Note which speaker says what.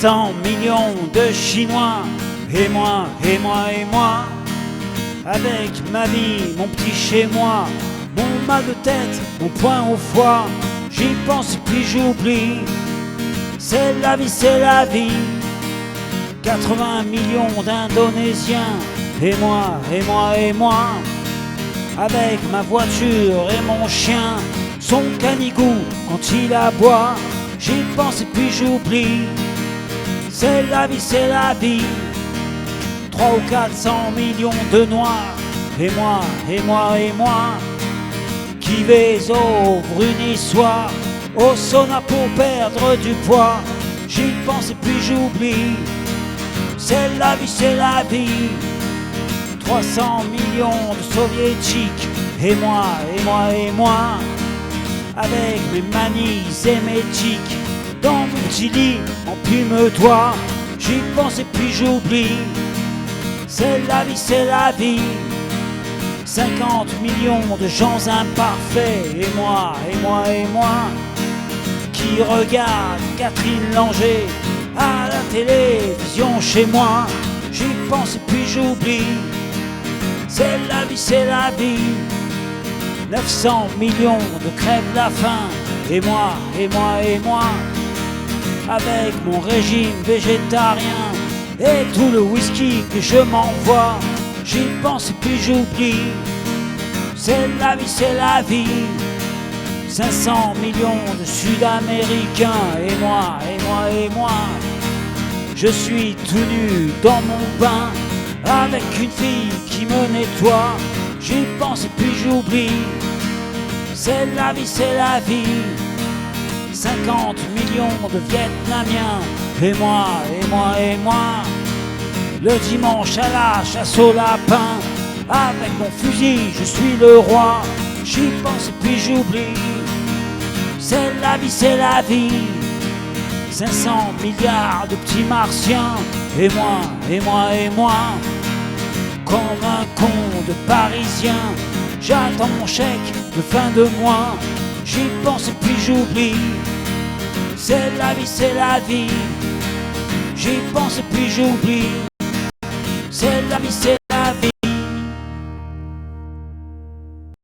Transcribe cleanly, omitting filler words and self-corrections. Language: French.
Speaker 1: 400 millions de Chinois, et moi, et moi, et moi, avec ma vie, mon petit chez moi, mon mal de tête, mon poing au foie, j'y pense puis j'oublie. C'est la vie, c'est la vie. 80 millions d'Indonésiens, et moi, et moi, et moi, avec ma voiture et mon chien, son canigou quand il aboie, j'y pense et puis j'oublie. C'est la vie, c'est la vie. 300 ou 400 millions de noirs, et moi, et moi, et moi, qui vais au brunissoir, au sauna pour perdre du poids, j'y pense et puis j'oublie. C'est la vie, c'est la vie. 300 millions de soviétiques, et moi, et moi, et moi, avec mes manies et mes tics, dans mon petit lit en plume-toi, j'y pense et puis j'oublie. C'est la vie, c'est la vie. 50 millions de gens imparfaits, et moi, et moi, et moi, qui regardent Catherine Langer à la télévision chez moi, j'y pense et puis j'oublie. C'est la vie, c'est la vie. 900 millions de crèves la faim, et moi, et moi, et moi, avec mon régime végétarien et tout le whisky que je m'envoie, j'y pense et puis j'oublie. C'est la vie, c'est la vie. 500 millions de Sud-Américains, et moi, et moi, et moi, je suis tout nu dans mon bain, avec une fille qui me nettoie, j'y pense et puis j'oublie. C'est la vie, c'est la vie. 50 millions de Vietnamiens, et moi, et moi, et moi, le dimanche à la chasse au lapin, avec mon fusil je suis le roi, j'y pense et puis j'oublie. C'est la vie, c'est la vie. 500 milliards de petits martiens, et moi, et moi, et moi, comme un con de Parisien, j'attends mon chèque de fin de mois, j'y pense et puis j'oublie. C'est la vie, c'est la vie. J'y pense et puis j'oublie. C'est la vie, c'est